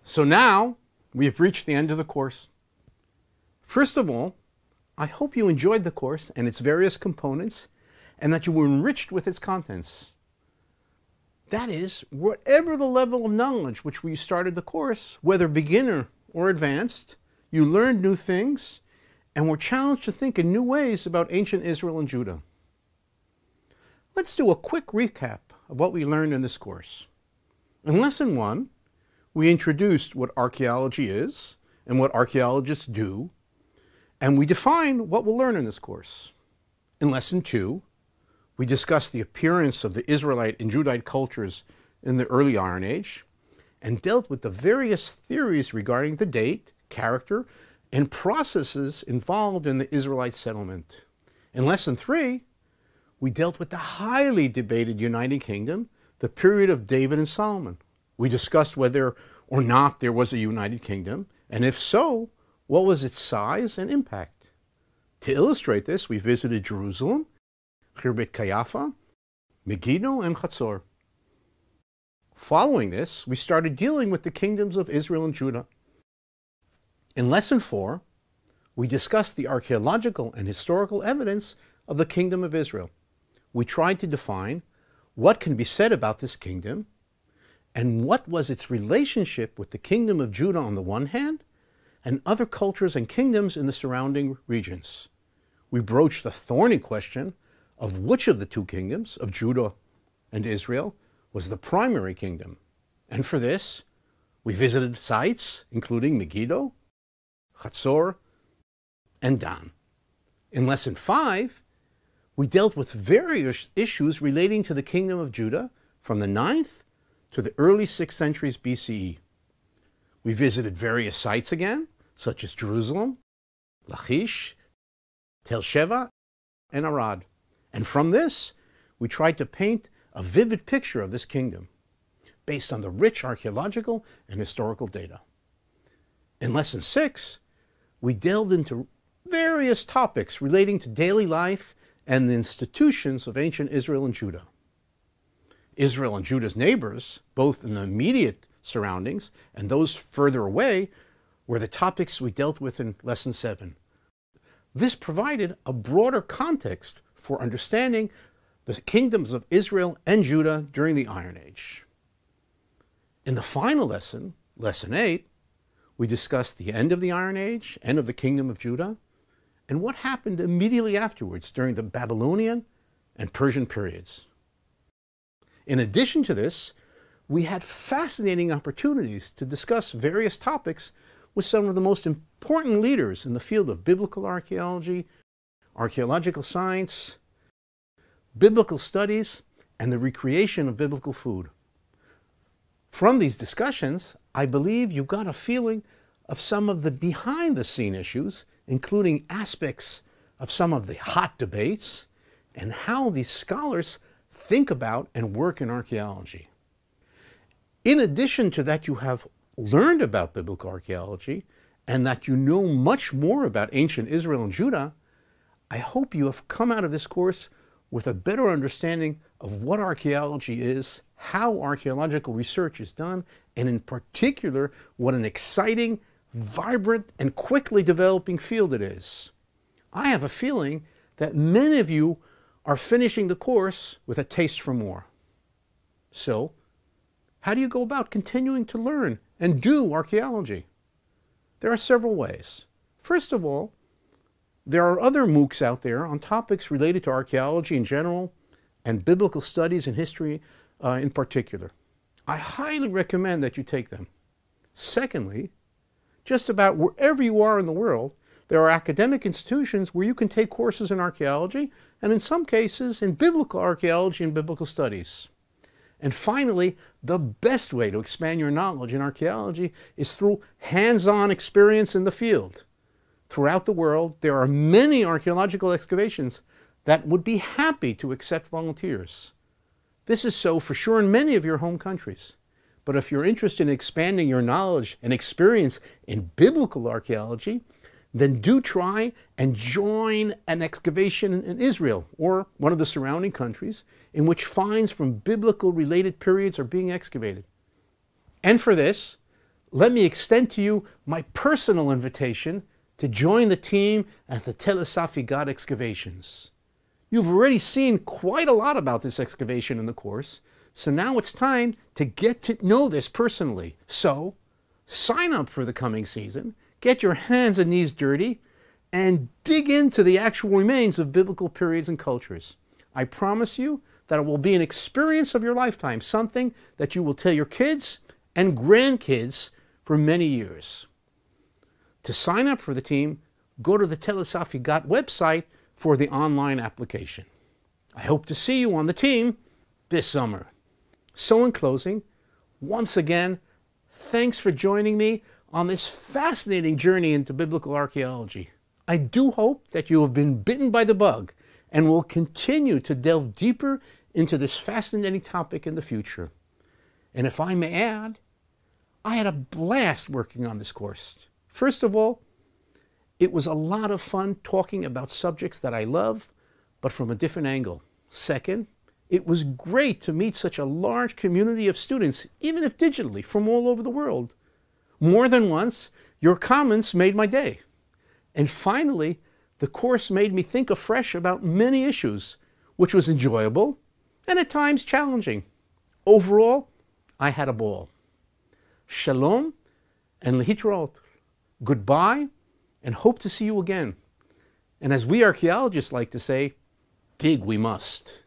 So now we've reached the end of the course. First of all, I hope you enjoyed the course and its various components and that you were enriched with its contents. That is, whatever the level of knowledge which we started the course, whether beginner or advanced, you learned new things and were challenged to think in new ways about ancient Israel and Judah. Let's do a quick recap of what we learned in this course. In Lesson 1, we introduced what archaeology is and what archaeologists do, and we define what we'll learn in this course. In Lesson 2, we discussed the appearance of the Israelite and Judite cultures in the early Iron Age and dealt with the various theories regarding the date, character, and processes involved in the Israelite settlement. In Lesson 3, we dealt with the highly debated United Kingdom, the period of David and Solomon. We discussed whether or not there was a United Kingdom, and if so, what was its size and impact. To illustrate this, we visited Jerusalem, Khirbet Kayafa, Megiddo, and Chatzor. Following this, we started dealing with the kingdoms of Israel and Judah. In Lesson 4, we discussed the archaeological and historical evidence of the Kingdom of Israel. We tried to define what can be said about this kingdom and what was its relationship with the Kingdom of Judah on the one hand and other cultures and kingdoms in the surrounding regions. We broached the thorny question of which of the two kingdoms, of Judah and Israel, was the primary kingdom. And for this, we visited sites including Megiddo, Chatzor, and Dan. In Lesson 5, we dealt with various issues relating to the kingdom of Judah from the 9th to the early 6th centuries BCE. We visited various sites again, such as Jerusalem, Lachish, Tel Sheva, and Arad. And from this, we tried to paint a vivid picture of this kingdom based on the rich archaeological and historical data. In Lesson 6, we delved into various topics relating to daily life and the institutions of ancient Israel and Judah. Israel and Judah's neighbors, both in the immediate surroundings and those further away, were the topics we dealt with in Lesson 7. This provided a broader context for understanding the kingdoms of Israel and Judah during the Iron Age. In the final lesson, Lesson 8, we discussed the end of the Iron Age, end of the Kingdom of Judah, and what happened immediately afterwards during the Babylonian and Persian periods. In addition to this, we had fascinating opportunities to discuss various topics with some of the most important leaders in the field of biblical archaeology, archaeological science, biblical studies, and the recreation of biblical food. From these discussions, I believe you got a feeling of some of the behind-the-scene issues, including aspects of some of the hot debates and how these scholars think about and work in archaeology. In addition to that, you have learned about biblical archaeology and that you know much more about ancient Israel and Judah. I hope you have come out of this course with a better understanding of what archaeology is, how archaeological research is done, and in particular, what an exciting, vibrant, and quickly developing field it is. I have a feeling that many of you are finishing the course with a taste for more. So, how do you go about continuing to learn and do archaeology? There are several ways. First of all, there are other MOOCs out there on topics related to archaeology in general and biblical studies and history in particular. I highly recommend that you take them. Secondly, just about wherever you are in the world, there are academic institutions where you can take courses in archaeology and in some cases in biblical archaeology and biblical studies. And finally, the best way to expand your knowledge in archaeology is through hands-on experience in the field. Throughout the world, there are many archaeological excavations that would be happy to accept volunteers. This is so for sure in many of your home countries. But if you're interested in expanding your knowledge and experience in biblical archaeology, then do try and join an excavation in Israel or one of the surrounding countries in which finds from biblical related periods are being excavated. And for this, let me extend to you my personal invitation to join the team at the Tel Safigat excavations. You've already seen quite a lot about this excavation in the course, so now it's time to get to know this personally. So, sign up for the coming season, get your hands and knees dirty, and dig into the actual remains of biblical periods and cultures. I promise you that it will be an experience of your lifetime, something that you will tell your kids and grandkids for many years. To sign up for the team, go to the Tel Safigat website for the online application. I hope to see you on the team this summer. So in closing, once again, thanks for joining me on this fascinating journey into biblical archaeology. I do hope that you have been bitten by the bug and will continue to delve deeper into this fascinating topic in the future. And if I may add, I had a blast working on this course. First of all, it was a lot of fun talking about subjects that I love, but from a different angle. Second, it was great to meet such a large community of students, even if digitally, from all over the world. More than once, your comments made my day. And finally, the course made me think afresh about many issues, which was enjoyable and at times challenging. Overall, I had a ball. Shalom and lehitraot. Goodbye, and hope to see you again. And as we archaeologists like to say, dig we must.